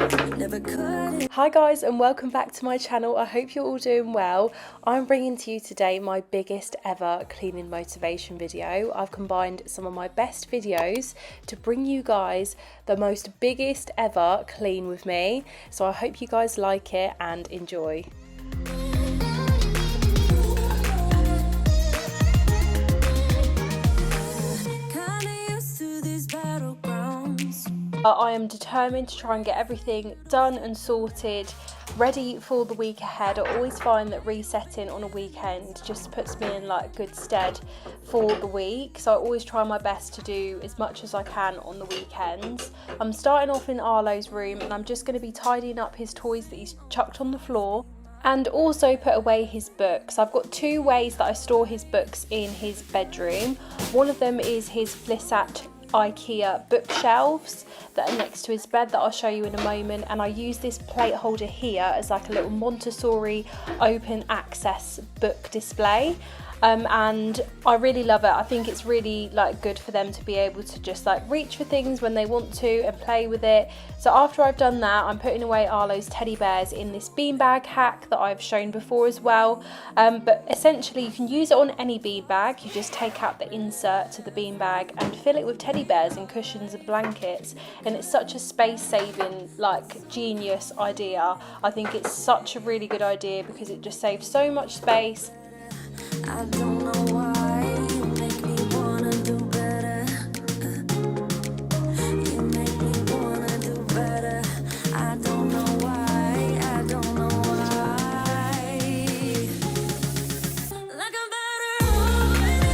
Hi guys, and welcome back to my channel. I hope you're all doing well. I'm bringing to you today my biggest ever cleaning motivation video. I've combined some of my best videos to bring you guys the most biggest ever clean with me. So I hope you guys like it and enjoy. I am determined to try and get everything done and sorted, ready for the week ahead. I always find that resetting on a weekend just puts me in like good stead for the week, so I always try my best to do as much as I can on the weekends. I'm starting off in Arlo's room and I'm just going to be tidying up his toys that he's chucked on the floor, and also put away his books. I've got two ways that I store his books in his bedroom. One of them is his Flissat IKEA bookshelves that are next to his bed that I'll show you in a moment, and I use this plate holder here as like a little Montessori open access book display. And I really love it. I think it's really like good for them to be able to just like reach for things when they want to and play with it. So after I've done that, I'm putting away Arlo's teddy bears in this beanbag hack that I've shown before as well. But essentially you can use it on any beanbag. You just take out the insert to the beanbag and fill it with teddy bears and cushions and blankets, and it's such a space saving like genius idea. I think it's such a really good idea because it just saves so much space. I don't know why you make me wanna do better. You make me wanna do better. I don't know why, I don't know why. Like I'm better off with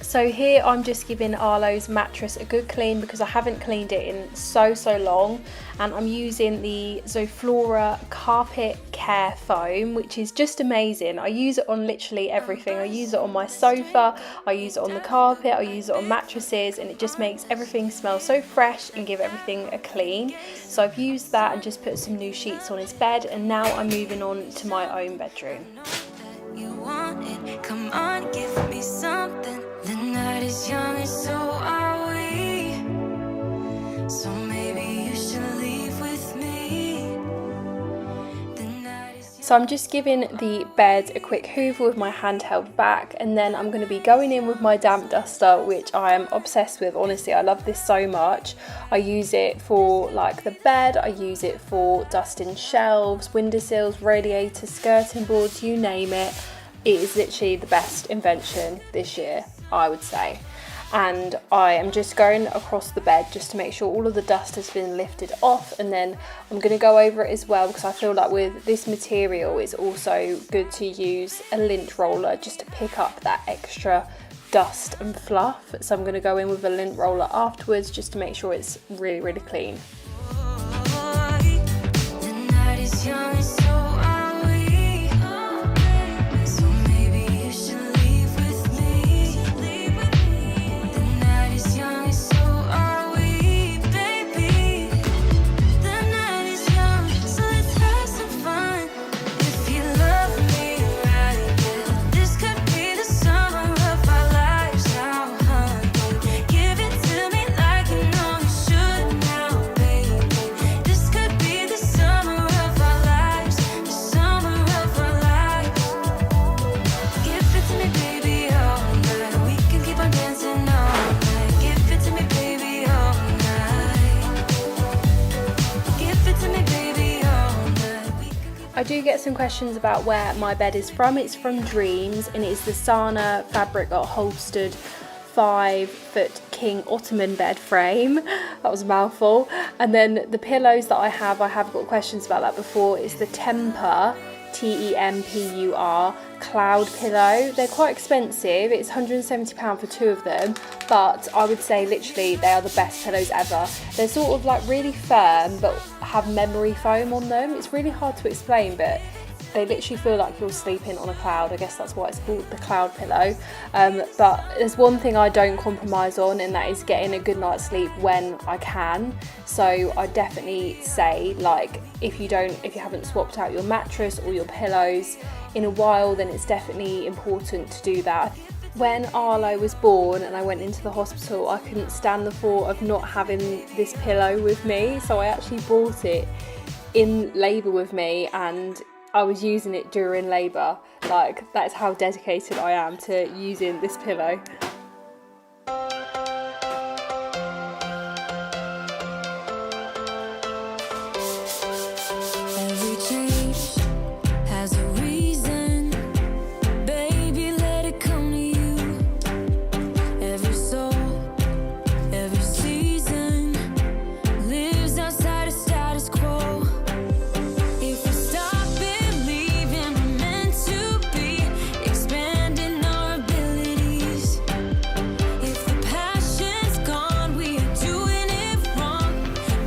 So here I'm just giving Arlo's mattress a good clean because I haven't cleaned it in so long, and I'm using the Zoflora carpet care foam, which is just amazing. I use it on literally everything. I use it on my sofa, I use it on the carpet, I use it on mattresses, and it just makes everything smell so fresh and give everything a clean. So I've used that and just put some new sheets on his bed, and now I'm moving on to my own bedroom. You want it, come on, give me something. The night is young and so are we. So maybe you should leave with me. So I'm just giving the bed a quick hoover with my handheld vac, and then I'm going to be going in with my damp duster, which I am obsessed with. Honestly, I love this so much. I use it for like the bed, I use it for dusting shelves, windowsills, radiators, skirting boards, you name it. It is literally the best invention this year, I would say. And I am just going across the bed just to make sure all of the dust has been lifted off, and then I'm going to go over it as well because I feel like with this material it's also good to use a lint roller just to pick up that extra dust and fluff. So I'm going to go in with a lint roller afterwards just to make sure it's really clean. The night is young, so are we. So maybe you should leave with me. The night is young, so are we, baby. The night is young, so let's have some fun. If you love me right, yeah, this could be the summer of our lives now, honey. Give it to me like you know you should now, baby. This could be the summer of our lives, the summer of our lives. Give it to me, baby, all night. We can keep on dancing all night. Give it to me, baby, all night. Give it to me, baby, all night. I do get some questions about where my bed is from. It's from Dreams, and it is the Sana fabric upholstered 5-foot king ottoman bed frame. That was a mouthful. And then the pillows that I have got questions about that before. It's the Tempur, Tempur cloud pillow. They're quite expensive. It's £170 for two of them, but I would say literally they are the best pillows ever. They're sort of like really firm but have memory foam on them. It's really hard to explain, but they literally feel like you're sleeping on a cloud. I guess that's why it's called the cloud pillow. But there's one thing I don't compromise on, and that is getting a good night's sleep when I can. So I definitely say, like, if you haven't swapped out your mattress or your pillows in a while, then it's definitely important to do that. When Arlo was born and I went into the hospital, I couldn't stand the thought of not having this pillow with me, so I actually brought it in labour with me, and I was using it during labour. Like, that's how dedicated I am to using this pillow. Every change has a reason. Baby, let it come to you. Every soul, every season lives outside of status quo. If we stop believing we're meant to be, expanding our abilities. If the passion's gone, we are doing it wrong.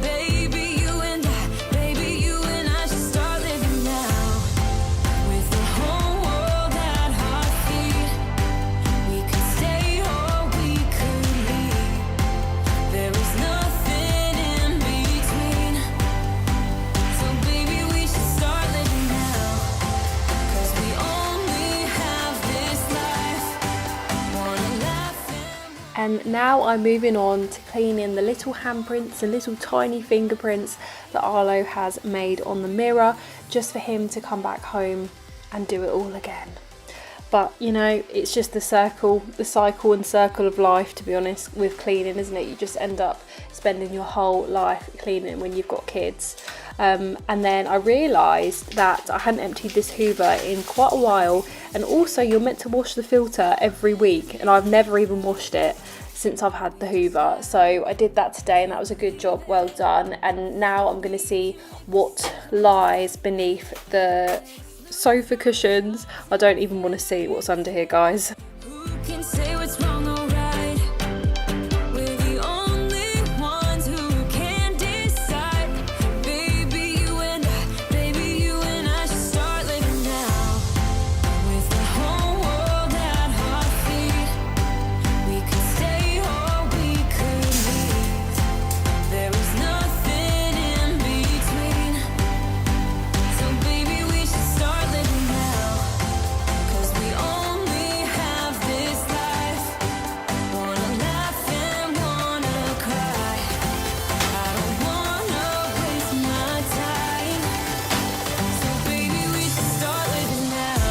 Baby, you and I should start living now. With the whole world at our feet, we could stay or we could leave. There is nothing in between. So baby, we should start living now. 'Cause we only have this life. Wanna laugh and And now I'm moving on to cleaning the little handprints and little tiny fingerprints that Arlo has made on the mirror, just for him to come back home and do it all again. But you know, it's just the cycle and circle of life, to be honest, with cleaning, isn't it? You just end up spending your whole life cleaning when you've got kids. And then I realised that I hadn't emptied this Hoover in quite a while, and also you're meant to wash the filter every week, and I've never even washed it since I've had the Hoover. So I did that today, and that was a good job, well done. And now I'm going to see what lies beneath the sofa cushions. I don't even want to see what's under here, guys. who can say what's wrong or right? We're the only ones who can decide. Baby, you and I should start living now. With the whole world at our feet, we could stay or we could leave. There is nothing in between. So baby, we should start living now. 'Cause we only have this life. Wanna laugh and wanna cry. I don't wanna waste my time. So baby, we should start living now.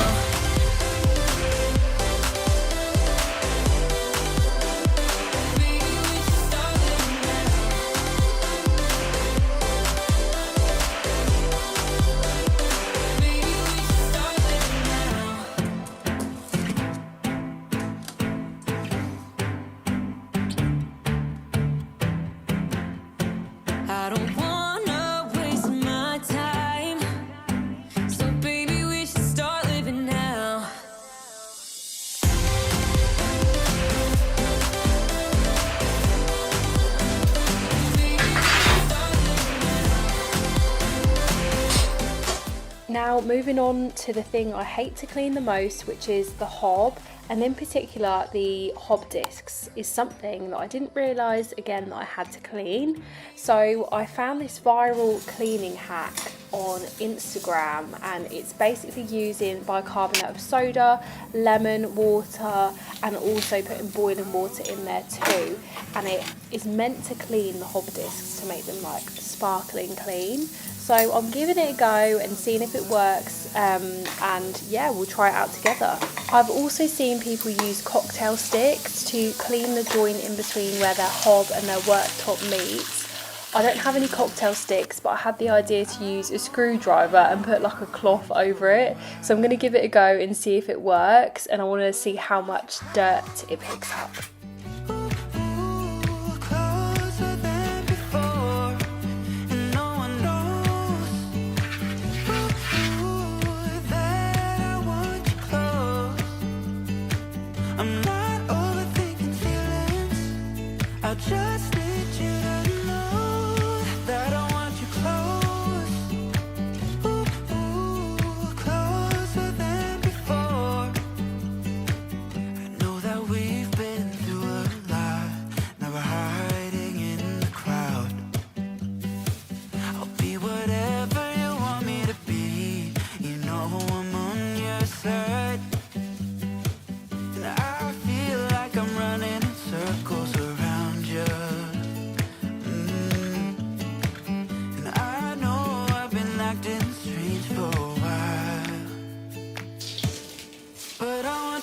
Baby, we should start living now. Baby, we should start living now. I don't wanna waste my time. So baby, we should start living now. Now moving on to the thing I hate to clean the most, which is the hob, and in particular the hob discs is something that I didn't realise again that I had to clean. So I found this viral cleaning hack on Instagram, and it's basically using bicarbonate of soda, lemon water, and also putting boiling water in there too, and it is meant to clean the hob discs to make them like sparkling clean. So I'm giving it a go and seeing if it works, and yeah, we'll try it out together. I've also seen people use cocktail sticks to clean the joint in between where their hob and their worktop meets. I don't have any cocktail sticks, but I had the idea to use a screwdriver and put like a cloth over it. So I'm going to give it a go and see if it works, and I want to see how much dirt it picks up. Closer than before, and no one knows that I want you close. I'm not overthinking feelings. I just need you to know that I want you close. Close.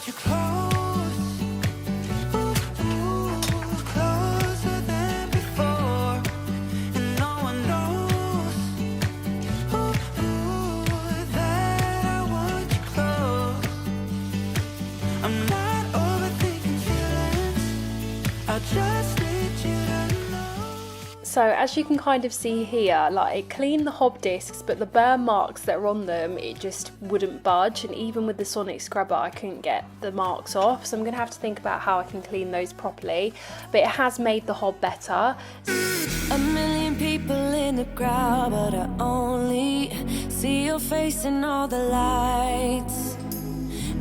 want you close. Closer than before. And no one knows that I want you close. I'm not overthinking feelings. I just need you to know. So as you can kind of see here, like it cleaned the hob discs, but the burn marks that are on them, it just wouldn't budge, and even with the sonic scrubber I couldn't get the marks off, so I'm gonna have to think about how I can clean those properly. But it has made the hob better. A million people in the crowd, but I only see your face in all the lights.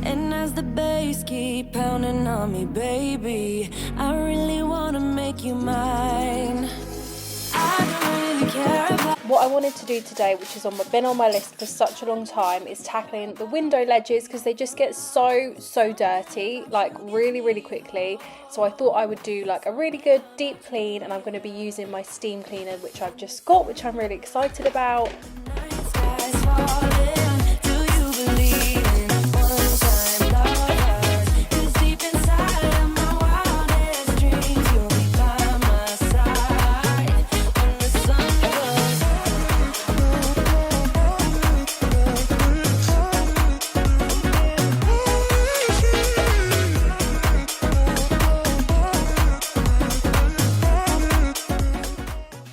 And as the bass keep pounding on me, baby, I really wanna make you mine. I don't really care about. What I wanted to do today, which has been on my list for such a long time, is tackling the window ledges, because they just get so dirty, like really quickly. So I thought I would do like a really good deep clean, and I'm going to be using my steam cleaner, which I've just got, which I'm really excited about. Night skies falling. Do you believe in one-time lovers? 'Cause deep inside of my wildest dreams, you'll be by my side when the sun goes.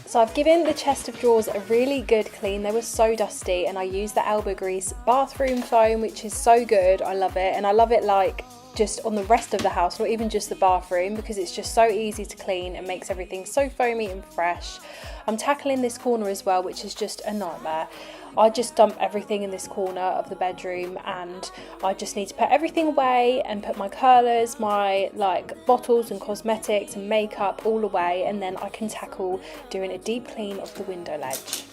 So I've given the chest of drawers a really good clean. They were so dusty, and I used the elbow grease bathroom foam, which is so good. I love it, and I love it like just on the rest of the house, not even just the bathroom, because it's just so easy to clean and makes everything so foamy and fresh. I'm tackling this corner as well, which is just a nightmare. I just dump everything in this corner of the bedroom, and I just need to put everything away and put my curlers, my like bottles and cosmetics and makeup all away, and then I can tackle doing a deep clean of the window ledge.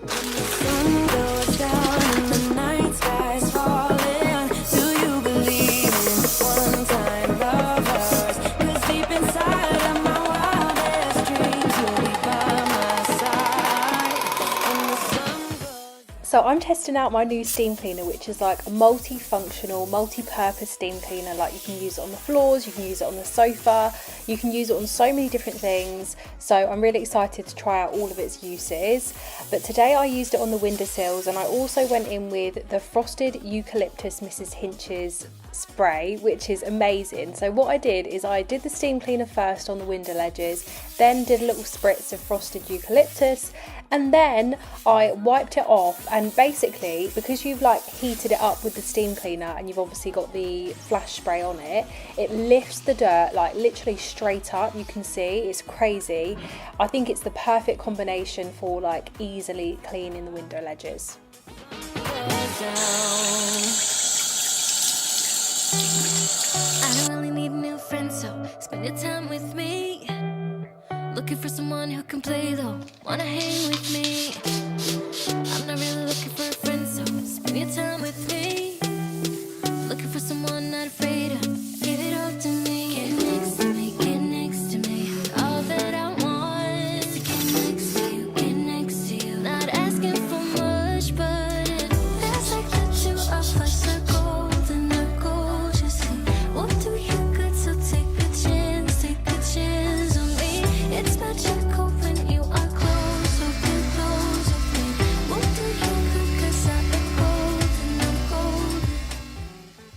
Sun goes down and the night skies falling. Do you believe in one-time lovers? 'Cause deep inside of my wildest dreams, you'll be by my side when the sun goes. So I'm testing out my new steam cleaner, which is like a multifunctional, multi-purpose steam cleaner. Like you can use it on the floors, you can use it on the sofa, you can use it on so many different things. So I'm really excited to try out all of its uses. But today I used it on the windowsills, and I also went in with the Frosted Eucalyptus Mrs. Hinch's spray, which is amazing. So what I did is I did the steam cleaner first on the window ledges, then did a little spritz of Frosted Eucalyptus, and then I wiped it off. And basically, because you've like heated it up with the steam cleaner and you've obviously got the flash spray on it, it lifts the dirt like literally straight up. You can see it's crazy. I think it's the perfect combination for like easily cleaning the window ledges. I don't really need a new friend, so spend your time with me. Looking for someone who can play though, wanna hang with me. I'm not really looking for a friend, so spend your time with me. Looking for someone not afraid to give it all to me. Get next to me, get next to me. All that I want is to get next to you, get next to you. Not asking for much, but it feels like that you are like the gold and the gold. You see, what do you got? So take a chance on me. It's magical when you are close, so get close with me. What do you got? 'Cause I am gold and I'm gold.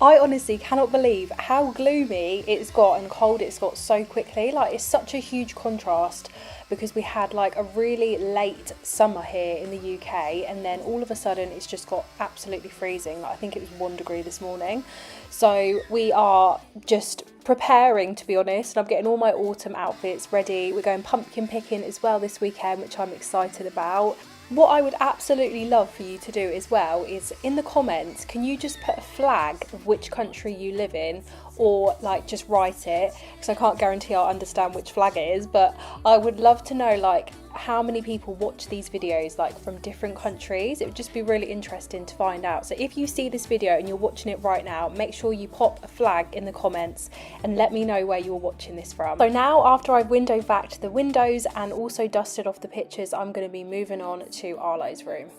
I honestly cannot believe how gloomy it's got and cold it's got so quickly. Like it's such a huge contrast, because we had like a really late summer here in the UK, and then all of a sudden it's just got absolutely freezing. Like, I think it was 1 degree this morning. So we are just preparing, to be honest, and I'm getting all my autumn outfits ready. We're going pumpkin picking as well this weekend, which I'm excited about. What I would absolutely love for you to do as well is in the comments, can you just put a flag of which country you live in, or like just write it, because I can't guarantee I'll understand which flag it is, but I would love to know like how many people watch these videos like from different countries. It would just be really interesting to find out. So if you see this video and you're watching it right now, make sure you pop a flag in the comments and let me know where you're watching this from. So now, after I've window vacked the windows and also dusted off the pictures, I'm going to be moving on to Arlo's room.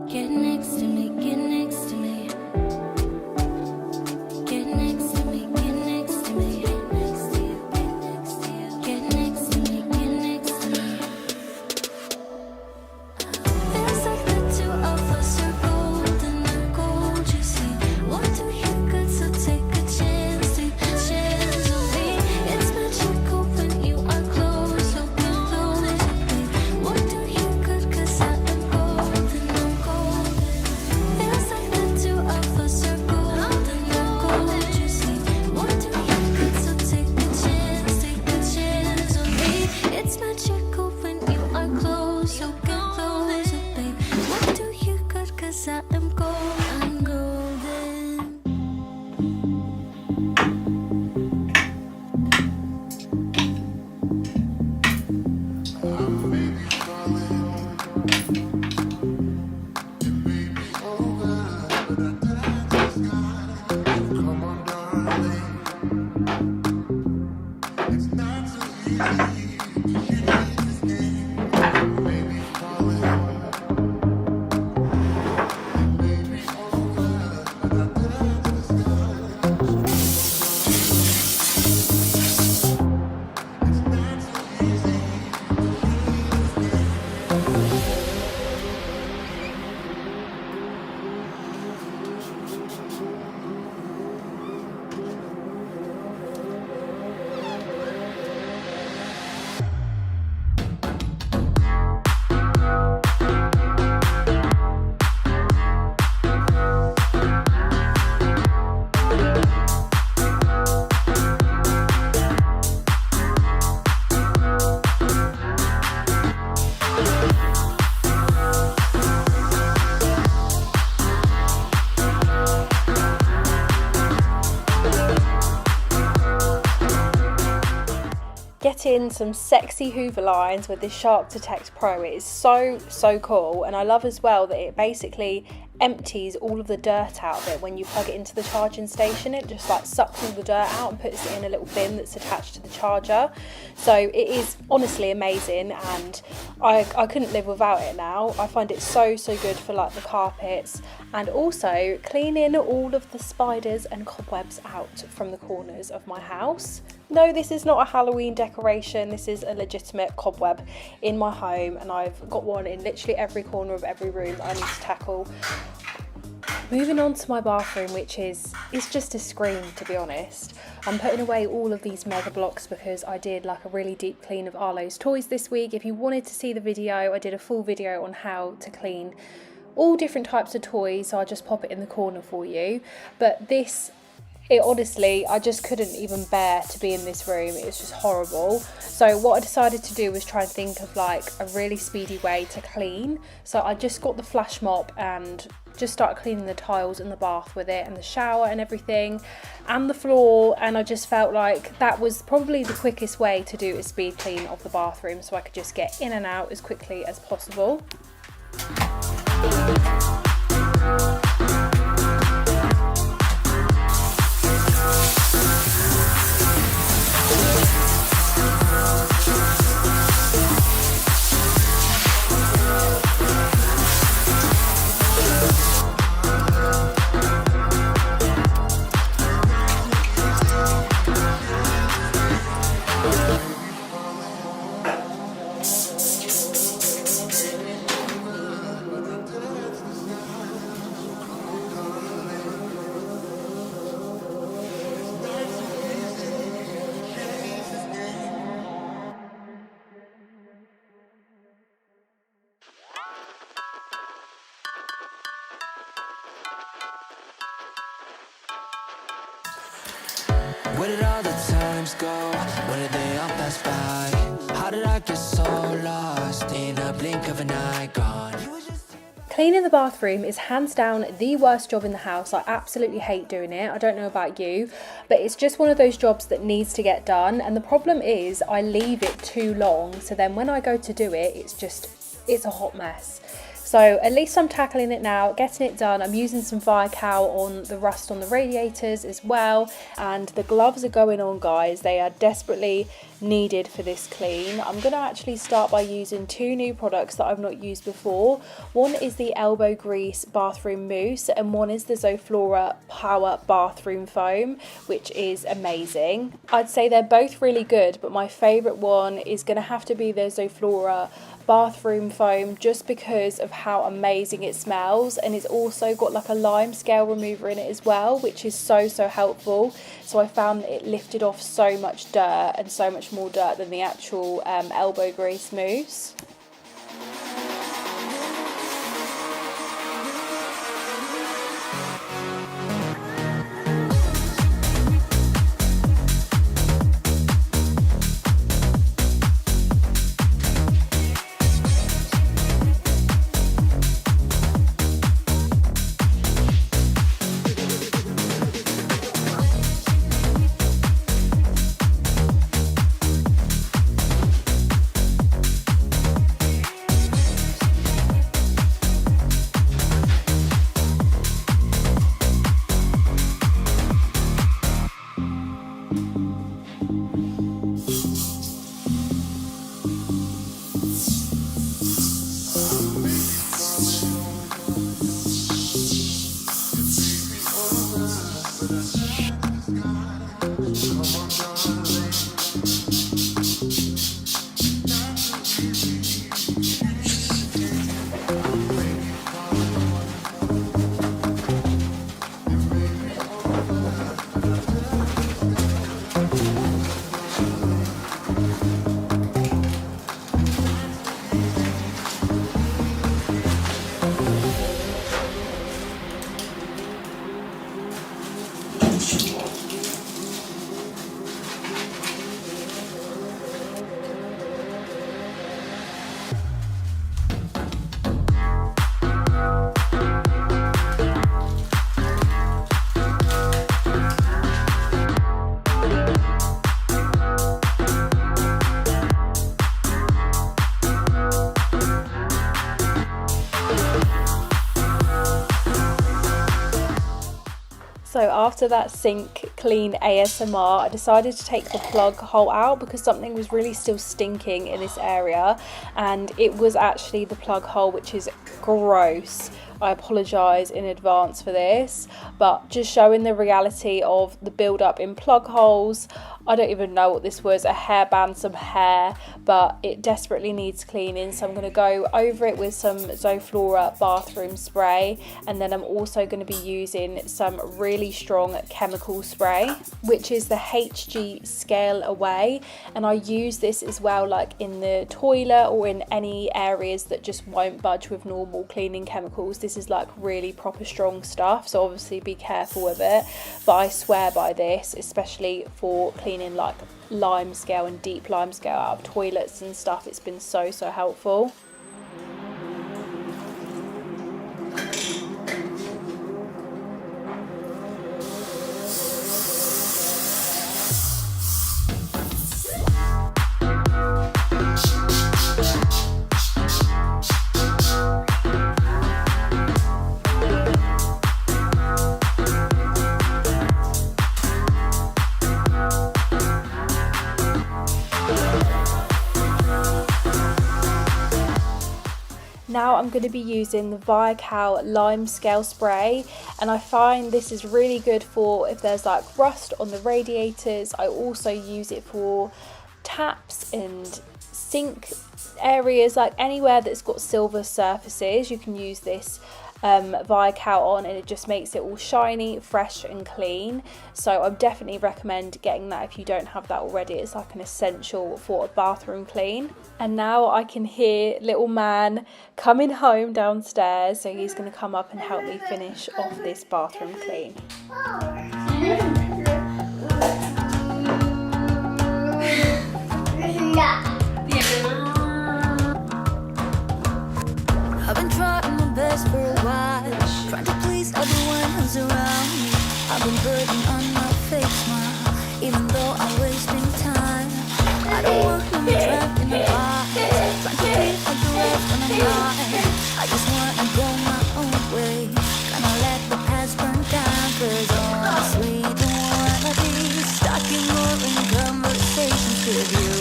Get next to me, get next to me. in some sexy Hoover lines with this Shark Detect Pro. It is so cool, and I love as well that it basically empties all of the dirt out of it when you plug it into the charging station. It just like sucks all the dirt out and puts it in a little bin that's attached to the charger. So it is honestly amazing, and I couldn't live without it now. I find it so good for like the carpets, and also cleaning all of the spiders and cobwebs out from the corners of my house. No, this is not a Halloween decoration, this is a legitimate cobweb in my home, and I've got one in literally every corner of every room that I need to tackle. Moving on to my bathroom, which is just a scream, to be honest. I'm putting away all of these mega blocks because I did like a really deep clean of Arlo's toys this week. If you wanted to see the video, I did a full video on how to clean all different types of toys, so I'll just pop it in the corner for you. But it honestly, I just couldn't even bear to be in this room. It was just horrible. So what I decided to do was try and think of like a really speedy way to clean. So I just got the flash mop and just started cleaning the tiles in the bath with it, and the shower and everything, and the floor, and I just felt like that was probably the quickest way to do a speed clean of the bathroom, so I could just get in and out as quickly as possible. Where did all the times go? When did they all pass by? How did I get so lost in a blink of an eye gone? Cleaning the bathroom is hands down the worst job in the house. I absolutely hate doing it. I don't know about you, but it's just one of those jobs that needs to get done. And the problem is I leave it too long. So then when I go to do it, it's a hot mess. So at least I'm tackling it now, getting it done. I'm using some Viacal on the rust on the radiators as well. And the gloves are going on, guys. They are desperately needed for this clean. I'm going to actually start by using two new products that I've not used before. One is the Elbow Grease Bathroom Mousse, and one is the Zoflora Power Bathroom Foam, which is amazing. I'd say they're both really good, but my favourite one is going to have to be the Zoflora Bathroom Foam, just because of how amazing it smells, and it's also got like a lime scale remover in it as well, which is so helpful. So I found that it lifted off so much dirt, and so much more dirt than the actual elbow grease mousse. So after that sink clean ASMR, I decided to take the plug hole out because something was really still stinking in this area, and it was actually the plug hole, which is gross. I apologise in advance for this, but just showing the reality of the build up in plug holes. I don't even know what this was, a hairband, some hair, but it desperately needs cleaning. So I'm going to go over it with some Zoflora bathroom spray, and then I'm also going to be using some really strong chemical spray, which is the HG Scale Away, and I use this as well like in the toilet or in any areas that just won't budge with normal cleaning chemicals. This is like really proper strong stuff, so obviously be careful with it, but I swear by this, especially for cleaning like lime scale and deep lime scale out of toilets and stuff. It's been so helpful. Now I'm going to be using the Viacal Lime Scale Spray, and I find this is really good for if there's like rust on the radiators. I also use it for taps and sink areas, like anywhere that's got silver surfaces. You can use this Viacal on, and it just makes it all shiny, fresh and clean. So I definitely recommend getting that if you don't have that already. It's like an essential for a bathroom clean. And now I can hear little man coming home downstairs, so he's going to come up and help me finish off this bathroom clean. I've been trying my best for a while, trying to please everyone who's around me. I've been putting on my fake smile, even though I'm wasting time. I don't want to be trapped in a box, trying to be like the rest and I'm not. I just want to go my own way, gonna let the past burn down, cause honestly don't wanna be stuck in boring conversations with you.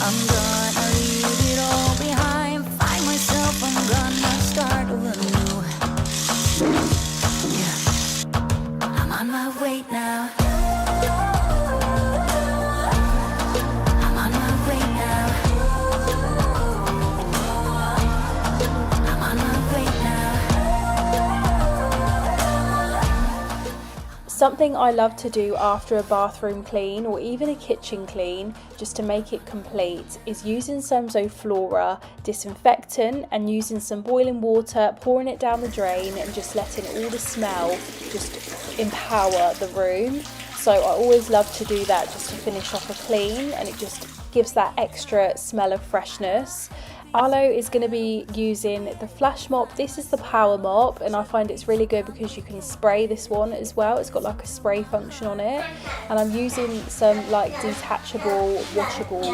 I'm gonna leave it all behind, find myself, I'm gonna start over new. Yeah, I'm on my way now. I'm on my way now. I'm on my way now. Something I love to do after a bathroom clean or even a kitchen clean, just to make it complete, is using some Zoflora disinfectant and using some boiling water, pouring it down the drain and just letting all the smell just empower the room. So I always love to do that just to finish off a clean, and it just gives that extra smell of freshness. Arlo is going to be using the Flash Mop. This is the power mop, and I find it's really good because you can spray this one as well. It's got like a spray function on it, and I'm using some like detachable, washable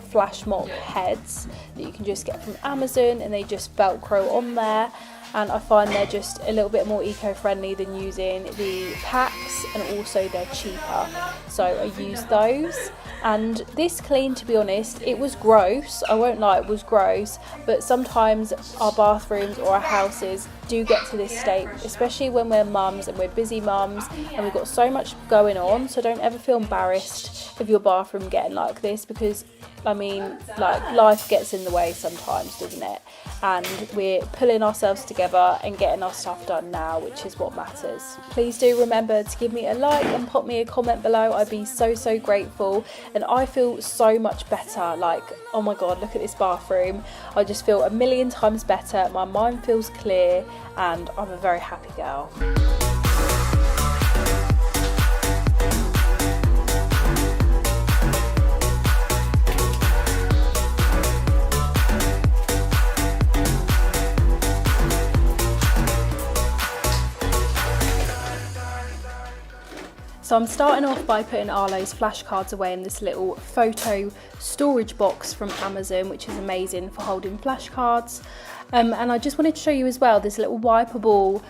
Flash Mop heads that you can just get from Amazon, and they just velcro on there. And I find they're just a little bit more eco-friendly than using the packs, and also they're cheaper. So I use those. And this clean, to be honest, it was gross. I won't lie, it was gross. But sometimes our bathrooms or our houses do get to this state, especially when we're mums and we're busy mums and we've got so much going on. So don't ever feel embarrassed of your bathroom getting like this, because I mean, like, life gets in the way sometimes, doesn't it? And we're pulling ourselves together and getting our stuff done now, which is what matters. Please do remember to give me a like and pop me a comment below. I'd be so grateful, and I feel so much better. Like, oh my god, look at this bathroom. I just feel a million times better. My mind feels clear, and I'm a very happy girl. So I'm starting off by putting Arlo's flashcards away in this little photo storage box from Amazon, which is amazing for holding flashcards. And I just wanted to show you as well this little wipeable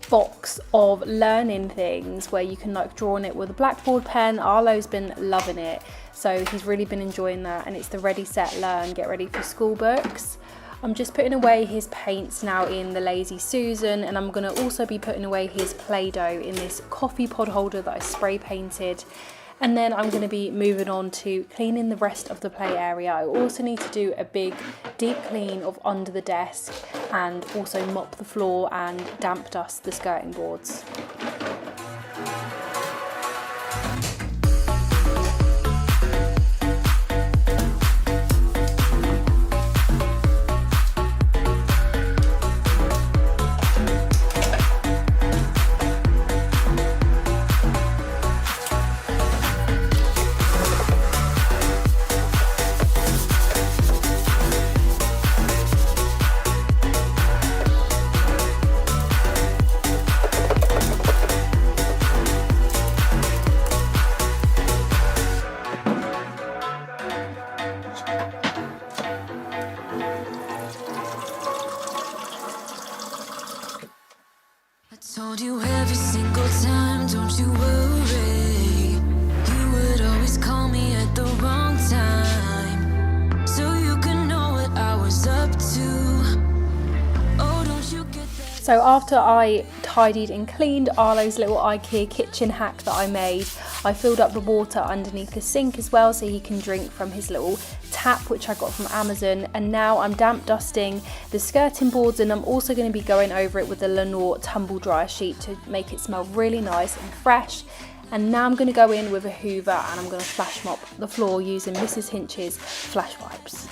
box of learning things where you can like draw on it with a blackboard pen. Arlo's been loving it, so he's really been enjoying that, and it's the Ready Set Learn Get Ready for School books. I'm just putting away his paints now in the Lazy Susan, and I'm going to also be putting away his Play-Doh in this coffee pod holder that I spray painted. And then I'm going to be moving on to cleaning the rest of the play area. I also need to do a big deep clean of under the desk and also mop the floor and damp dust the skirting boards. Told you every single time, don't you worry. You would always call me at the wrong time, so you can know what I was up to. Oh, don't you get that? So after I tidied and cleaned Arlo's little IKEA kitchen hack that I made, I filled up the water underneath the sink as well so he can drink from his little tap, which I got from Amazon. And now I'm damp dusting the skirting boards, and I'm also going to be going over it with the Lenore tumble dryer sheet to make it smell really nice and fresh. And now I'm going to go in with a hoover and I'm going to flash mop the floor using Mrs. Hinch's flash wipes.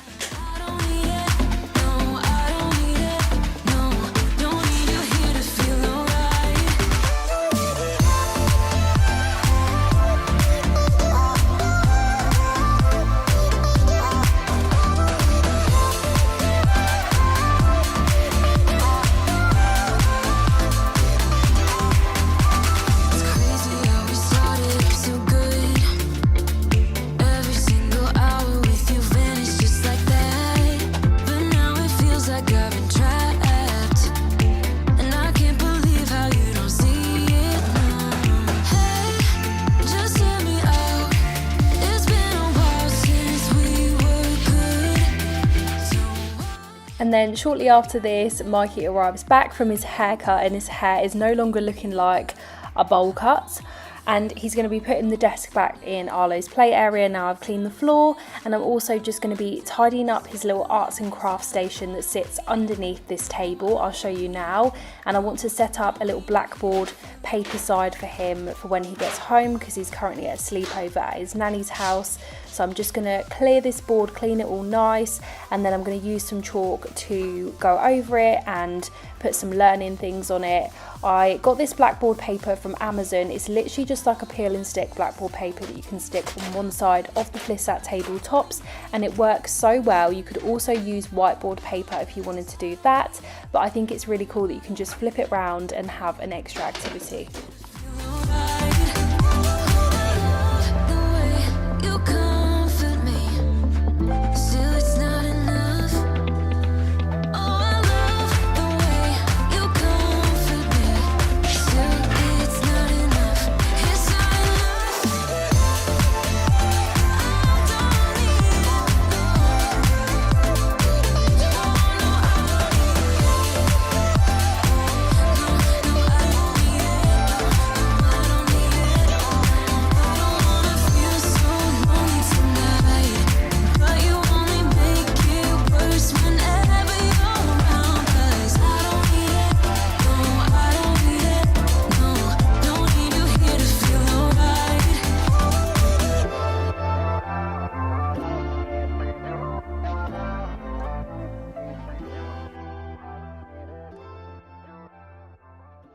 And then shortly after this, Mikey arrives back from his haircut, and his hair is no longer looking like a bowl cut. And he's going to be putting the desk back in Arlo's play area now I've cleaned the floor. And I'm also just going to be tidying up his little arts and crafts station that sits underneath this table. I'll show you now. And I want to set up a little blackboard paper side for him for when he gets home, because he's currently at a sleepover at his nanny's house. So I'm just going to clear this board, clean it all nice, and then I'm going to use some chalk to go over it and put some learning things on it. I got this blackboard paper from Amazon. It's literally just like a peel and stick blackboard paper that you can stick on one side of the Flissat tabletops, and it works so well. You could also use whiteboard paper if you wanted to do that, but I think it's really cool that you can just flip it round and have an extra activity.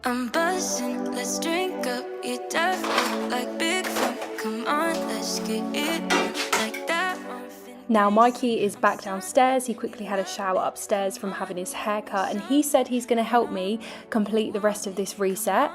I'm buzzing, let's drink up. You dive like big fun. Come on, let's get it on like that. I'm finna Now Mikey is back downstairs. He quickly had a shower upstairs from having his hair cut, and he said he's going to help me complete the rest of this reset.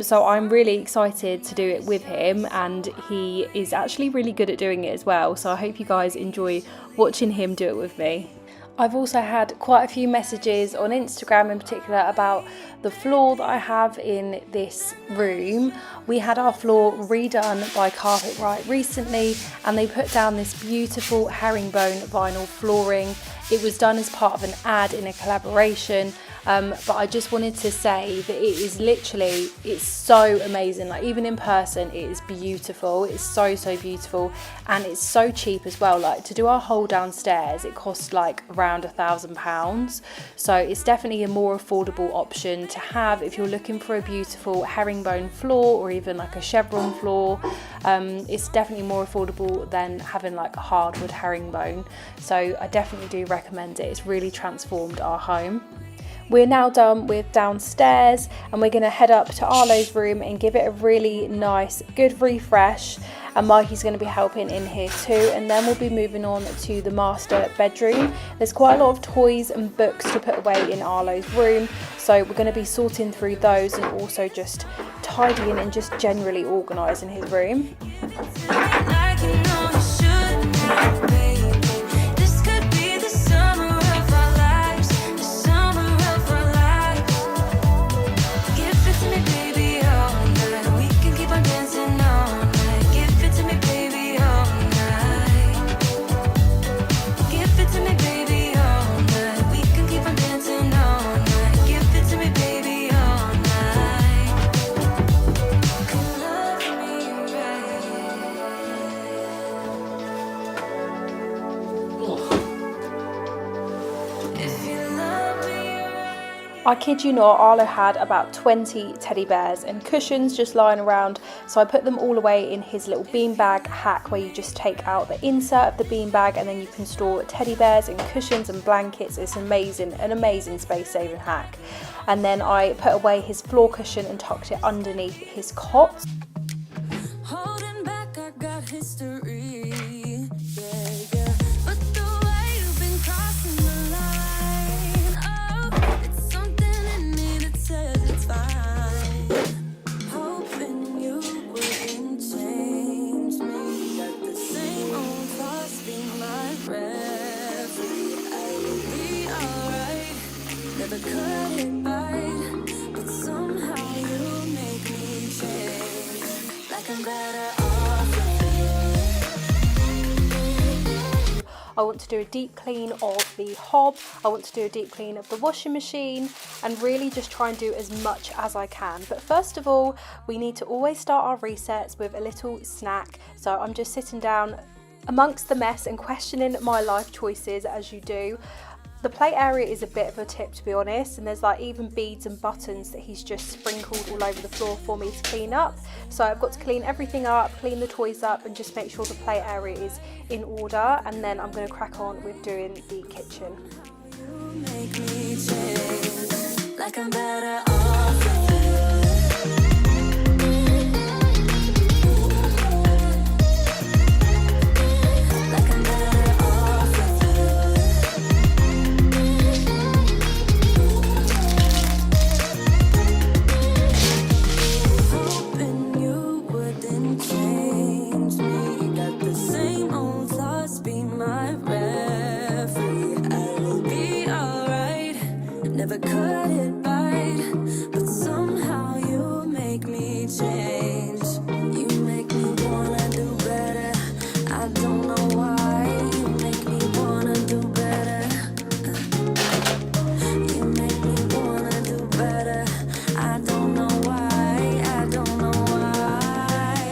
So I'm really excited to do it with him, and he is actually really good at doing it as well. So I hope you guys enjoy watching him do it with me. I've also had quite a few messages on Instagram in particular about the floor that I have in this room. We had our floor redone by Carpet Right recently, and they put down this beautiful herringbone vinyl flooring. It was done as part of an ad in a collaboration, but I just wanted to say that it is literally, it's so amazing. Like, even in person, it is beautiful. It's so beautiful, and it's so cheap as well. Like, to do our whole downstairs, it cost like around £1,000. So it's definitely a more affordable option to have if you're looking for a beautiful herringbone floor, or even like a chevron floor. It's definitely more affordable than having like a hardwood herringbone. So I definitely do recommend it. It's really transformed our home. We're now done with downstairs, and we're going to head up to Arlo's room and give it a really nice, good refresh. And Mikey's going to be helping in here too, and then we'll be moving on to the master bedroom. There's quite a lot of toys and books to put away in Arlo's room, so we're going to be sorting through those and also just tidying and just generally organising his room. Like you know you should, baby. This could be the summer of our lives, the summer of our lives. Give it to me, baby, all night. We can keep on dancing all night. Give it to me, baby, all night. Give it to me, baby, all night. We can keep on dancing all night. Give it to me, baby, all night. Can love me right. If you love me right. I kid you not, Arlo had about 20 teddy bears and cushions just lying around, so I put them all away in his little beanbag hack, where you just take out the insert of the beanbag and then you can store teddy bears and cushions and blankets. It's amazing, an amazing space saving hack. And then I put away his floor cushion and tucked it underneath his cot. Holding back, I got history. Yeah. But the way you've been crossing the line, oh, it's something in me that says it's fine. Hoping you wouldn't change me. Got the same old thoughts, be my referee. I will be alright. Never cut it right, but somehow you make me change. Like I'm better off with I want to do a deep clean of the hob. I want to do a deep clean of the washing machine, and really just try and do as much as I can. But first of all, we need to always start our resets with a little snack. So I'm just sitting down amongst the mess and questioning my life choices, as you do. The play area is a bit of a tip, to be honest, and there's like even beads and buttons that he's just sprinkled all over the floor for me to clean up. So I've got to clean everything up, clean the toys up, and just make sure the play area is in order, and then I'm going to crack on with doing the kitchen. you, make me change. Like I'm better off with you. Like I'm better off with you. Hoping you wouldn't change me. Got the same old thoughts, be my referee. I will be alright. Never cut it right, but somehow you make me change. You make me wanna do better. I don't know why. You make me wanna do better. You make me wanna do better. I don't know why. I don't know why.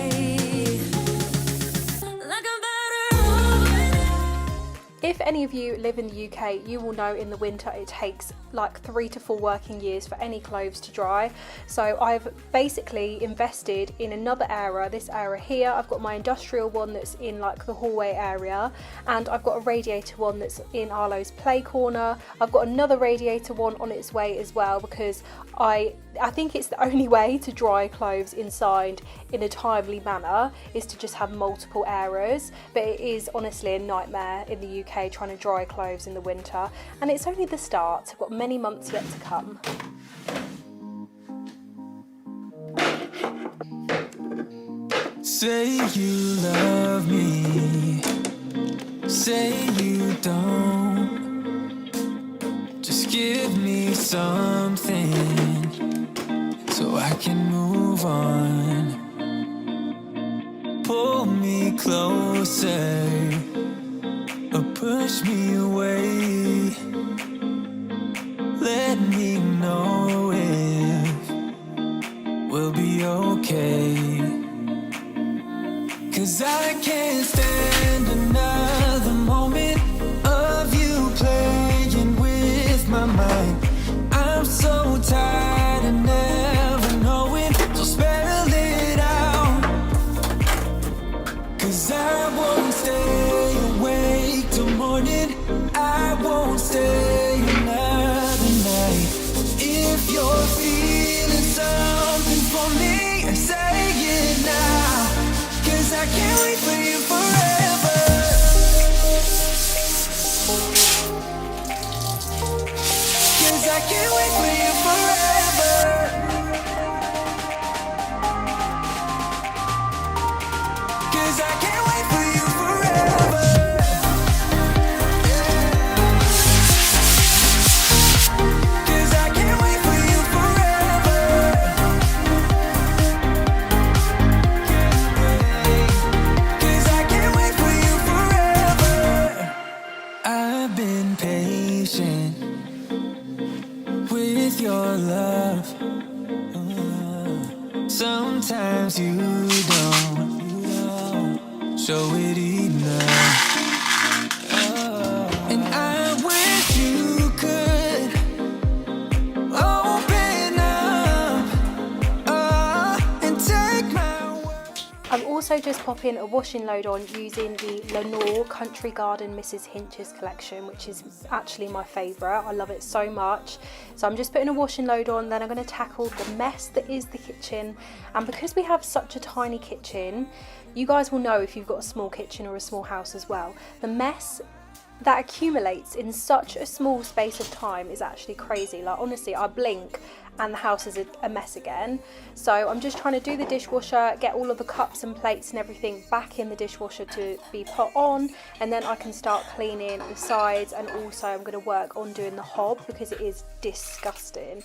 Like I'm better off with you. If any of you live in the UK, you will know in the winter it takes like 3 to 4 working years for any clothes to dry. So I've basically invested in another area, this area here. I've got my industrial one that's in like the hallway area, and I've got a radiator one that's in Arlo's play corner. I've got another radiator one on its way as well, because I think it's the only way to dry clothes inside in a timely manner is to just have multiple areas. But it is honestly a nightmare in the UK trying to dry clothes in the winter, and it's only the start. I've got many months yet to come. Say you love me, say you don't. Just give me something so I can move on. Pull me closer or push me away. Let me know if we'll be okay. 'Cause I can't stand another moment of you playing with my mind. I'm so tired of never knowing, so spell it out. 'Cause I won't stay awake till morning, I won't stay another night. If you're feeling something for me, say it now. 'Cause I can't wait for you forever. 'Cause I can't wait for you forever. 'Cause I can't wait for you forever. 'Cause I can't wait for you forever. 'Cause I can't wait for you forever. I've been patient with your love. Sometimes you don't show it enough. And I wish you could open up and take my word. I'm also just popping a washing load on using the Lenore Country Garden Mrs. Hinch's collection, which is actually my favourite. I love it so much. So I'm just putting a washing load on, then I'm going to tackle the mess that is the kitchen. And because we have such a tiny kitchen, you guys will know if you've got a small kitchen or a small house as well, the mess that accumulates in such a small space of time is actually crazy. Like honestly, I blink and the house is a mess again. So I'm just trying to do the dishwasher, get all of the cups and plates and everything back in the dishwasher to be put on, and then I can start cleaning the sides. And also I'm going to work on doing the hob because it is disgusting.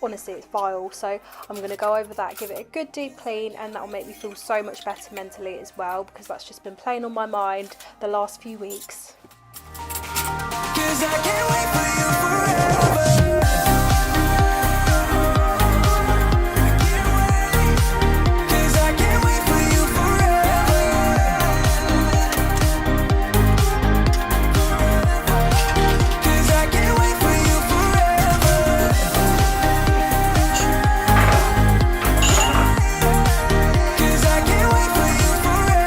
Honestly, it's vile. So I'm going to go over that, give it a good deep clean, and that will make me feel so much better mentally as well, because that's just been playing on my mind the last few weeks. 'Cause I can't wait for you forever. 'Cause I can't wait for you forever. 'Cause I can't wait for you forever. 'Cause I can't wait for you forever.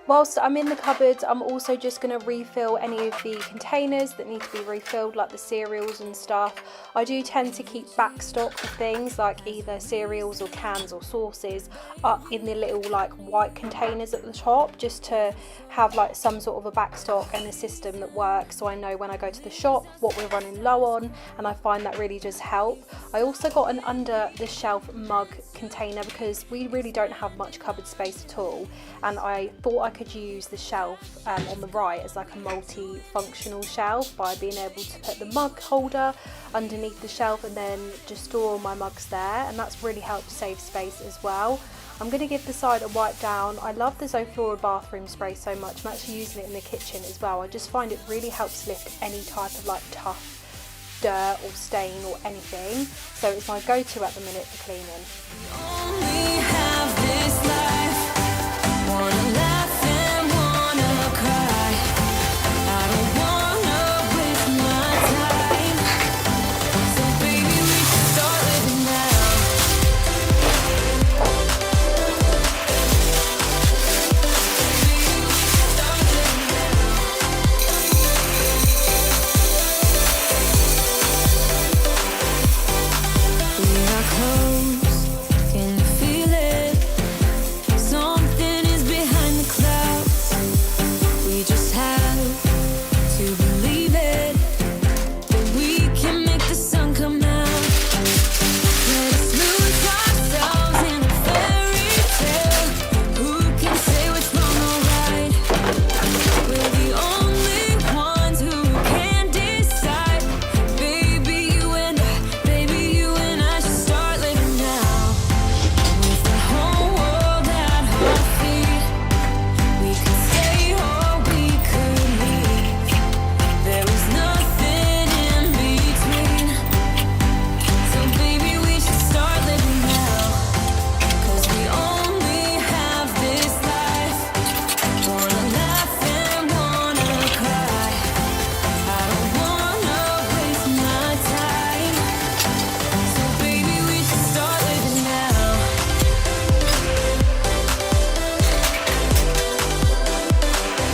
Whilst I'm in the cupboard, I'm also just going to refill any of the containers that need to be refilled, like the cereals and stuff. I do tend to keep back stock of things like either cereals or cans or sauces up in the little like white containers at the top, just to have like some sort of a back stock and a system that works, so I know when I go to the shop what we're running low on, and I find that really does help. I also got an under the shelf mug container because we really don't have much cupboard space at all, and I thought I could use the shelf on the right as like a multi-functional shelf by being able to put the mug holder underneath the shelf and then just store all my mugs there, and that's really helped save space as well. I'm going to give the side a wipe down. I love the Zoflora bathroom spray so much. I'm actually using it in the kitchen as well. I just find it really helps lift any type of like tough dirt or stain or anything. So it's my go-to at the minute for cleaning. Only have this life. Wanna laugh and wanna cry. I don't wanna waste my time. So baby, we should start living now. We are close, can you feel it? Something is behind the clouds. We just have to believe it, that we can make the sun come out. Let us lose ourselves in a fairy tale. Who can say what's wrong or right? We're the only ones who can decide. Baby, you and I should start living now. With the whole world at our feet, we could stay or we could leave. There is nothing in between. So baby, we should start living now. 'Cause we only have this life. Wanna laugh and wanna cry. I don't wanna waste my time. So baby, we should start living now.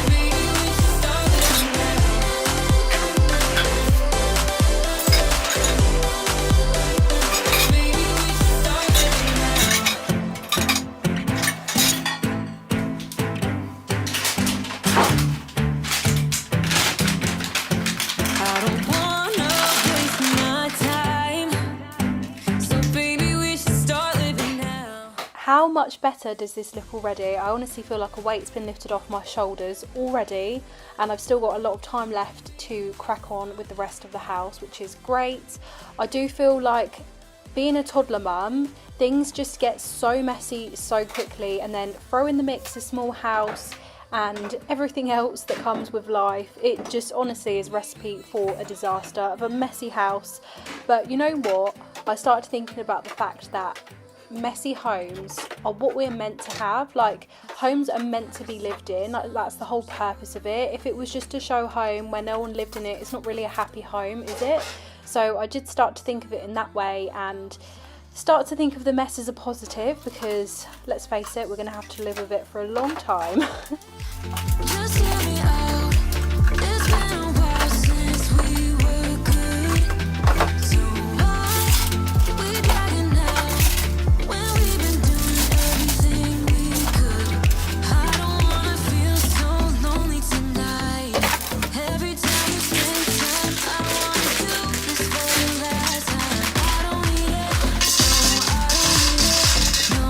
Baby, we should start living now. Baby, we should start living now. I don't wanna waste my time. So baby, we should start living now. How much better does this look already? I honestly feel like a weight's been lifted off my shoulders already, and I've still got a lot of time left to crack on with the rest of the house, which is great. I do feel like being a toddler mum, things just get so messy so quickly, and then throw in the mix a small house and everything else that comes with life. It just honestly is recipe for a disaster of a messy house. But you know what? I started thinking about the fact that messy homes are what we're meant to have. Like, homes are meant to be lived in. Like, that's the whole purpose of it. If it was just a show home where no one lived in it, it's not really a happy home, is it? So I did start to think of it in that way, and start to think of the mess as a positive, because let's face it, we're going to have to live with it for a long time. Just hear me out. It's been a while since we were good. So why we dragging now when we've been doing everything we could? I don't wanna feel so lonely tonight. Every time we spend time, I wanna do this for the last time. I don't need it, no, I don't need it, no.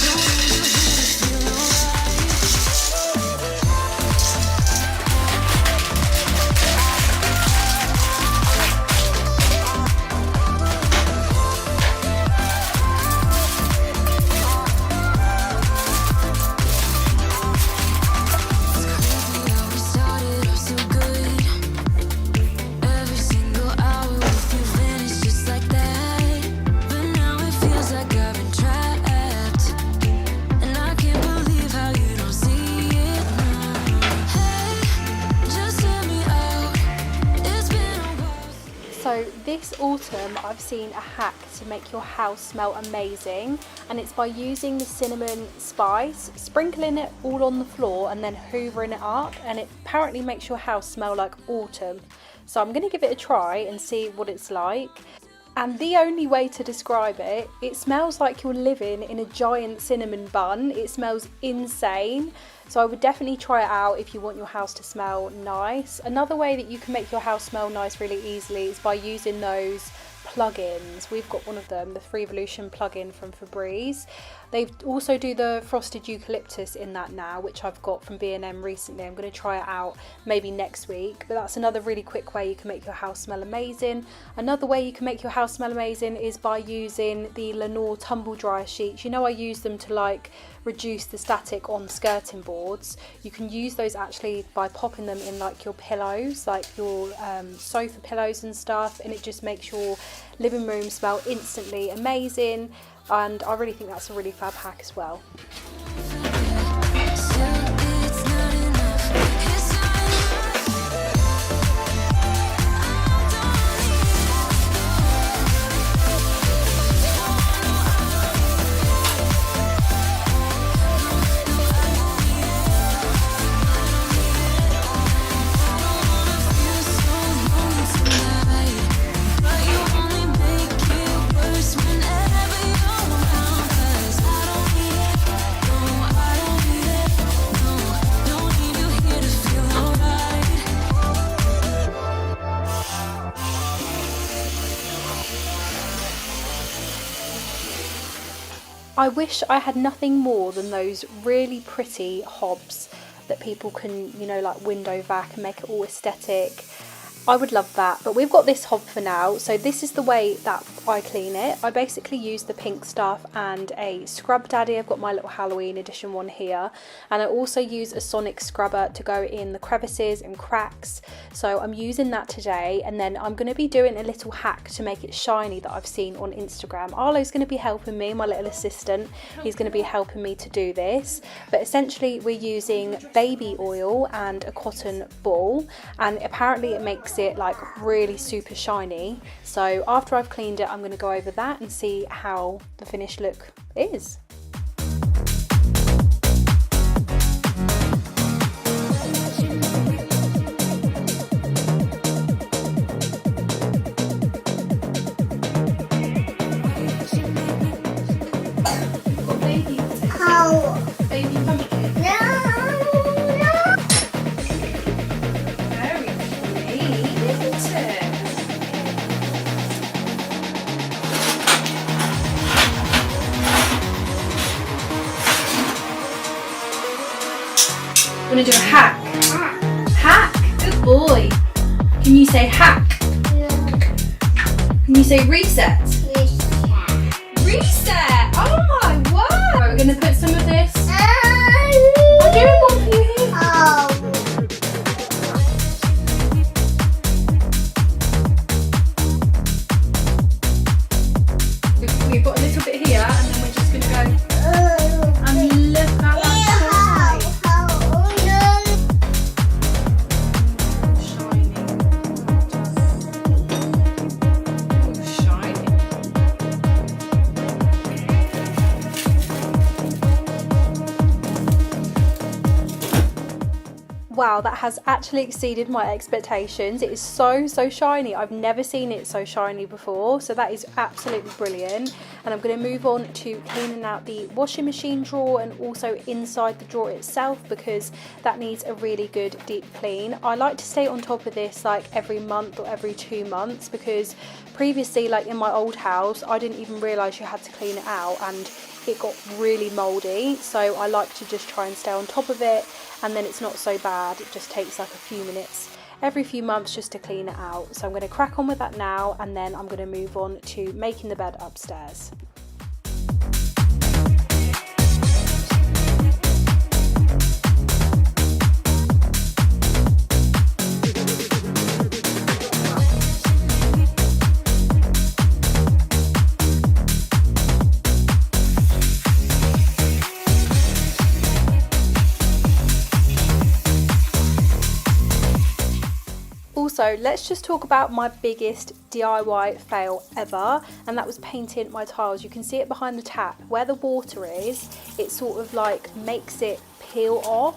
Don't need you here to feel alright. Crazy how we started off so good. Every single hour with you vanished just like that. But now it feels like I've been trapped, and I can't believe how you don't see it now. Hey, just hear me out. It's been a while. So this autumn I've seen a hack to make your house smell amazing, and it's by using the cinnamon spice, sprinkling it all on the floor and then hoovering it up, and it apparently makes your house smell like autumn. So I'm going to give it a try and see what it's like. And the only way to describe it, it smells like you're living in a giant cinnamon bun. It smells insane. So I would definitely try it out if you want your house to smell nice. Another way that you can make your house smell nice really easily is by using those plugins. We've got one of them, the Freevolution plugin from Febreze. They also do the frosted eucalyptus in that now, which I've got from B&M recently. I'm going to try it out maybe next week, but that's another really quick way you can make your house smell amazing. Another way you can make your house smell amazing is by using the Lenore tumble dryer sheets. You know, I use them to like reduce the static on skirting boards. You can use those actually by popping them in like your pillows, like your sofa pillows and stuff, and it just makes your living room smell instantly amazing. And I really think that's a really fab hack as well. I wish I had nothing more than those really pretty hobs that people can, you know, like window vac and make it all aesthetic. I would love that, but we've got this hob for now. So this is the way that I clean it. I basically use the pink stuff and a scrub daddy. I've got my little Halloween edition one here, and I also use a sonic scrubber to go in the crevices and cracks. So I'm using that today, and then I'm going to be doing a little hack to make it shiny that I've seen on Instagram. Arlo's going to be helping me, my little assistant. He's going to be helping me to do this, but essentially we're using baby oil and a cotton ball, and apparently it makes it like really super shiny. So after I've cleaned it, I'm going to go over that and see how the finished look is. I'm gonna do a hack. Hack. Good boy. Can you say hack? Can you say reset? Reset. Oh my word. Right, we're gonna put some of this. I'll do one for you here. We've got a little bit here, and then we're just gonna go and look at that. Wow, that has actually exceeded my expectations. It is so shiny. I've never seen it so shiny before, so that is absolutely brilliant. And I'm going to move on to cleaning out the washing machine drawer and also inside the drawer itself, because that needs a really good deep clean. I like to stay on top of this like every month or every 2 months, because previously, like in my old house, I didn't even realise you had to clean it out and it got really mouldy. So I like to just try and stay on top of it, and then it's not so bad. It just takes like a few minutes every few months just to clean it out. So I'm going to crack on with that now, and then I'm going to move on to making the bed upstairs. Also, let's just talk about my biggest DIY fail ever, and that was painting my tiles. You can see it behind the tap. Where the water is, it sort of like makes it peel off.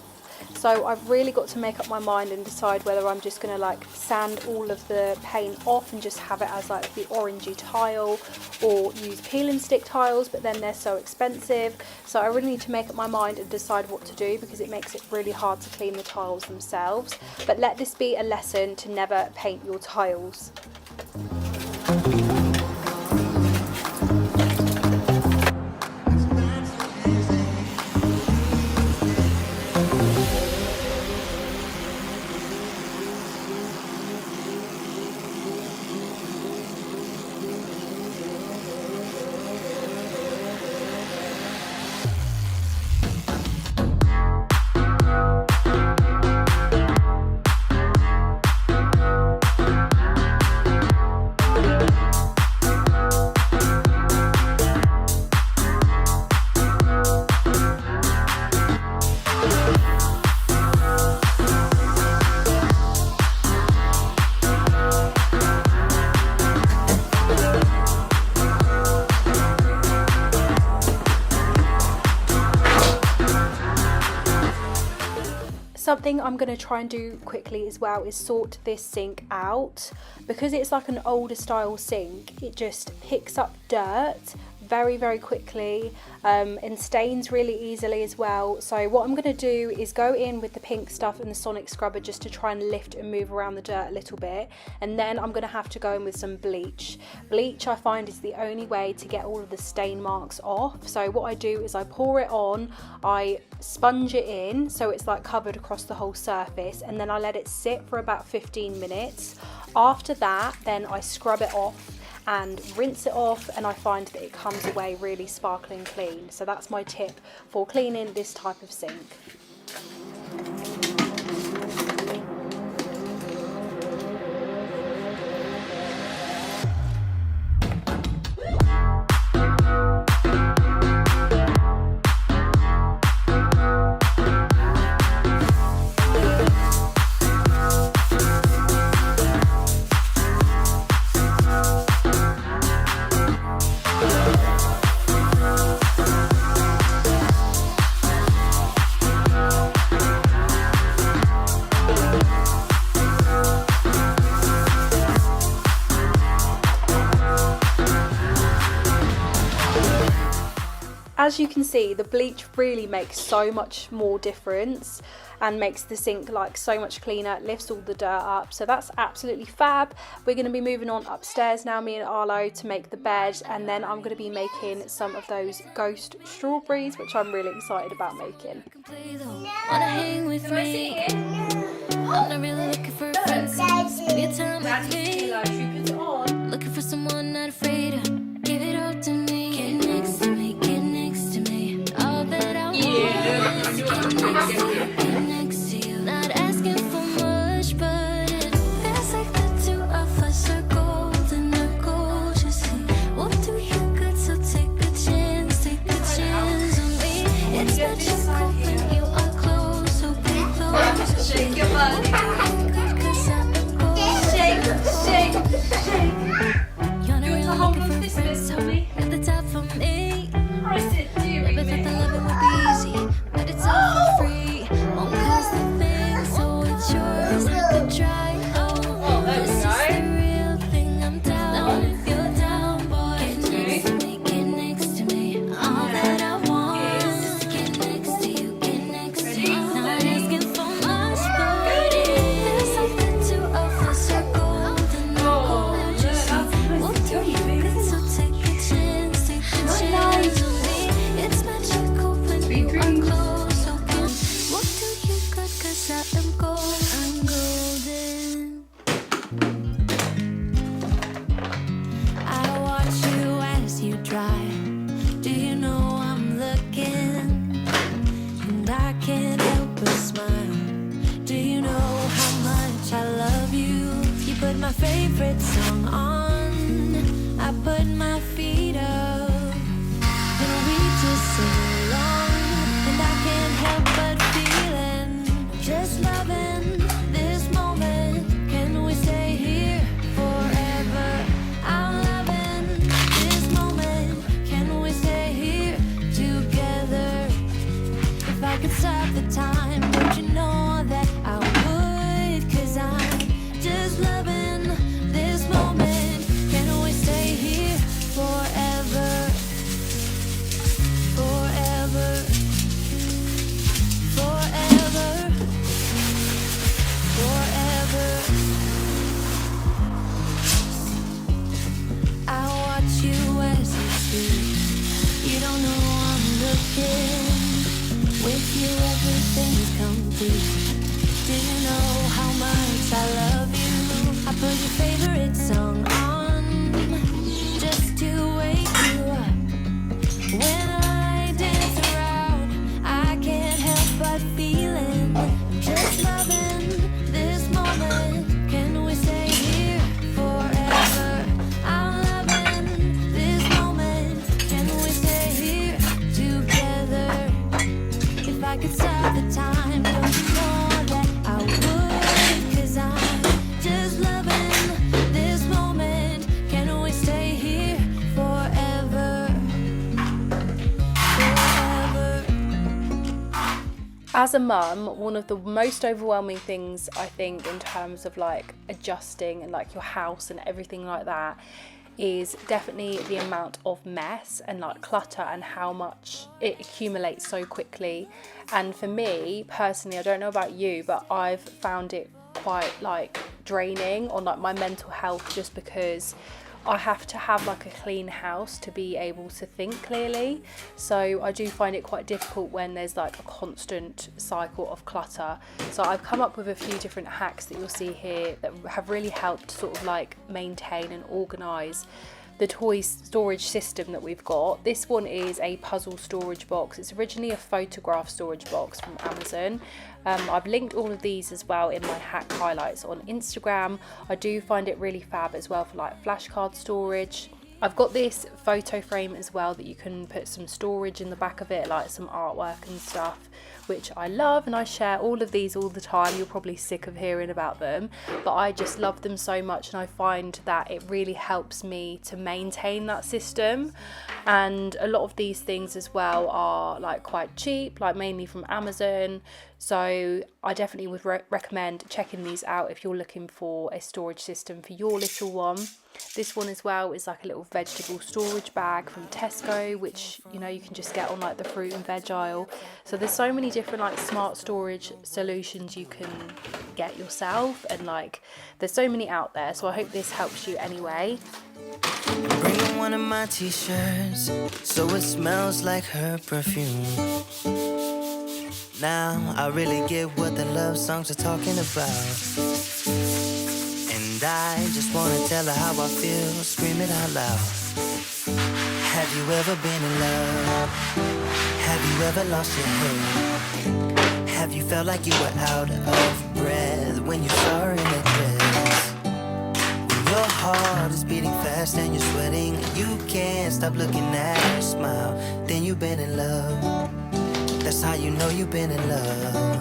So I've really got to make up my mind and decide whether I'm just going to like sand all of the paint off and just have it as like the orangey tile, or use peel and stick tiles, but then they're so expensive. So I really need to make up my mind and decide what to do, because it makes it really hard to clean the tiles themselves. But let this be a lesson to never paint your tiles. Something I'm going to try and do quickly as well is sort this sink out. Because it's like an older style sink, it just picks up dirt very quickly and stains really easily as well. So what I'm going to do is go in with the pink stuff and the sonic scrubber just to try and lift and move around the dirt a little bit, and then I'm going to have to go in with some bleach. Bleach I find is the only way to get all of the stain marks off. So what I do is I pour it on, I sponge it in so it's like covered across the whole surface, and then I let it sit for about 15 minutes. After that, then I scrub it off and rinse it off, and I find that it comes away really sparkling clean. So that's my tip for cleaning this type of sink. As you can see, the bleach really makes so much more difference and makes the sink like so much cleaner. It lifts all the dirt up, so that's absolutely fab. We're going to be moving on upstairs now, me and Arlo, to make the bed, and then I'm going to be making some of those ghost strawberries, which I'm really excited about making. Wanna hang with me? I'm not really looking for a friend. Spend your time with me. Looking for someone not afraid to give it all to me. Get next to me, get next to me. All that I want is get next to you, get next to you. Not asking for much, but it feels like the two of us are golden, are gorgeous. We'll do you good, so take a chance on me. It's magical when you are close, so be close. Shake your body. At the top for me. Never thought the loving would be easy, but it's all for free. Won't cost a thing, so it's yours. I could try. Oh, this is the real thing. I'm down if you're down, boy. Get next to me, get next to me. All that I want is to get next to you, get next to you. Not asking for much, but it feels like the two of us are golden, gorgeous. We'll do you good, so take a chance on me. It's magical when you are close, so good. We'll do you good, 'cause I am gold, I'm golden. I watch you as you drive. Do you know I'm looking? And I can't help but smile. Do you know how much I love you? You put my favorite song on. I put my feet up. And we just sing along. And I can't help but feeling. Just loving this moment. Can we stay here forever? I'm loving this moment. Can we stay here together? If I could stop the time, don't you know that I would? 'Cause I'm just loving this moment. Can we stay here forever? Forever. Forever. Forever. I watch you as you speak. You don't know I'm looking. With you everything is complete. Do you know how much I love you? I put your favorite song on just to wake you up. When I dance around, I can't help but feeling. Just loving this moment. Can we stay here forever? I'm loving this moment. Can we stay here together? If I could stop the time, don't you know that I would? 'Cause I'm just loving this moment. Can we stay here forever? Forever. As a mum, one of the most overwhelming things I think in terms of like adjusting and like your house and everything like that is definitely the amount of mess and like clutter and how much it accumulates so quickly. And for me personally, I don't know about you, but I've found it quite like draining on like my mental health, just because I have to have like a clean house to be able to think clearly. So I do find it quite difficult when there's like a constant cycle of clutter. So I've come up with a few different hacks that you'll see here that have really helped sort of like maintain and organise the toy storage system that we've got. This one is a puzzle storage box. It's originally a photograph storage box from Amazon. I've linked all of these as well in my hack highlights on Instagram. I do find it really fab as well for like flashcard storage. I've got this photo frame as well that you can put some storage in the back of it, like some artwork and stuff, which I love, and I share all of these all the time. You're probably sick of hearing about them, but I just love them so much, and I find that it really helps me to maintain that system. And a lot of these things as well are like quite cheap, like mainly from Amazon. So I definitely would recommend checking these out if you're looking for a storage system for your little one. This one as well is like a little vegetable storage bag from Tesco, which you know you can just get on like the fruit and veg aisle. So there's so many different like smart storage solutions you can get yourself, and like there's so many out there. So I hope this helps you anyway. Bring one of my t-shirts so it smells like her perfume. Now I really get what the love songs are talking about. And I just wanna tell her how I feel, scream it out loud. Have you ever been in love? Have you ever lost your head? Have you felt like you were out of breath when you saw her in that dress? When your heart is beating fast and you're sweating, you can't stop looking at her smile, then you've been in love. That's how you know you've been in love.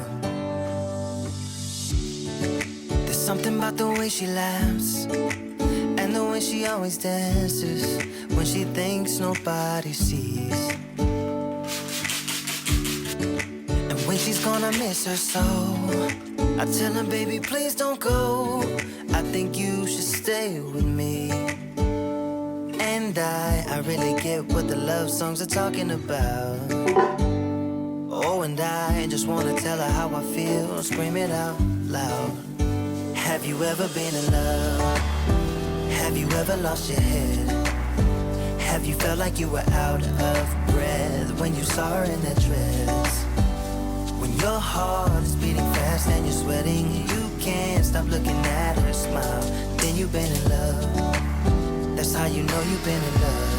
There's something about the way she laughs and the way she always dances when she thinks nobody sees. And when she's gone, I miss her so. I tell her, baby, please don't go. I think you should stay with me. And I really get what the love songs are talking about. Oh, and I just wanna tell her how I feel, scream it out loud. Have you ever been in love? Have you ever lost your head? Have you felt like you were out of breath when you saw her in that dress? When your heart is beating fast and you're sweating, you can't stop looking at her smile, then you've been in love. That's how you know you've been in love.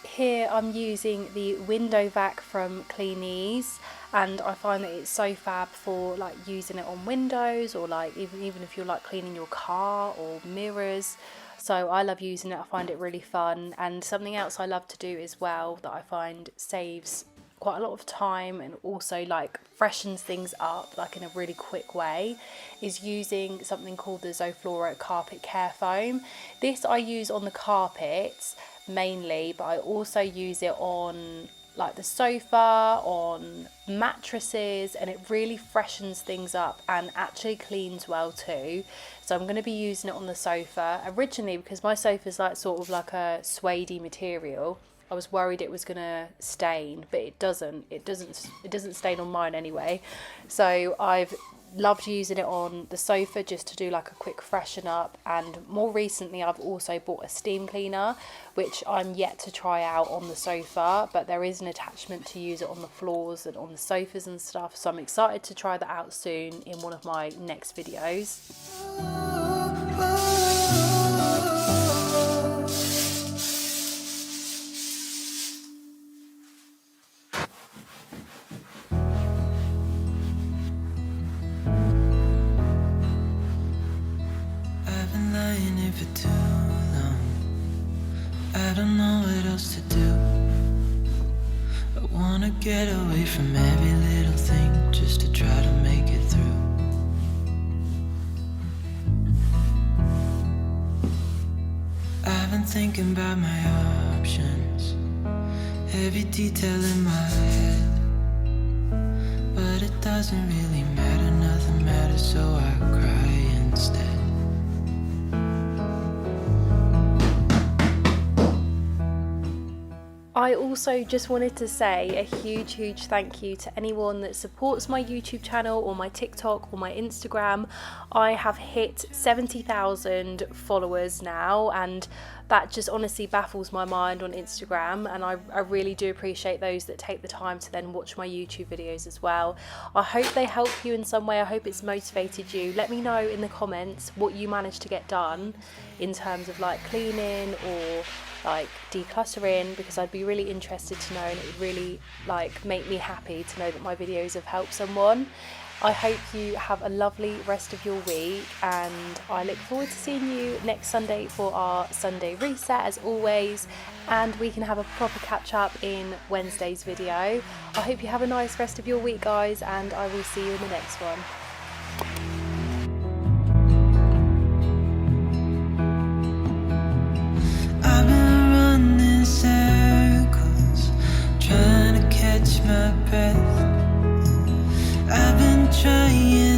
Here I'm using the window vac from Cleanies, and I find that it's so fab for like using it on windows, or like even if you're like cleaning your car or mirrors. So I love using it. I find it really fun. And something else I love to do as well that I find saves quite a lot of time and also like freshens things up like in a really quick way is using something called the Zoflora carpet care foam. This I use on the carpets mainly, but I also use it on like the sofa, on mattresses, and it really freshens things up and actually cleans well too. So I'm going to be using it on the sofa originally because my sofa is like sort of like a suede material. I was worried it was gonna stain, but it doesn't. It doesn't stain on mine anyway. So I've loved using it on the sofa just to do like a quick freshen up. And more recently, I've also bought a steam cleaner, which I'm yet to try out on the sofa. But there is an attachment to use it on the floors and on the sofas and stuff. So I'm excited to try that out soon in one of my next videos. For too long, I don't know what else to do. I wanna get away from every little thing just to try to thinking about my options, every detail in my head. But it doesn't really matter, nothing matters, so I cry instead. I also just wanted to say a huge thank you to anyone that supports my YouTube channel or my TikTok or my Instagram. I have hit 70,000 followers now, and that just honestly baffles my mind on Instagram, and I really do appreciate those that take the time to then watch my YouTube videos as well. I hope they help you in some way. I hope it's motivated you. Let me know in the comments what you managed to get done in terms of like cleaning or like decluttering, because I'd be really interested to know, and it would really like make me happy to know that my videos have helped someone. I hope you have a lovely rest of your week, and I look forward to seeing you next Sunday for our Sunday reset as always, and we can have a proper catch up in Wednesday's video. I hope you have a nice rest of your week, guys, and I will see you in the next one. Circles, trying to catch my breath. I've been trying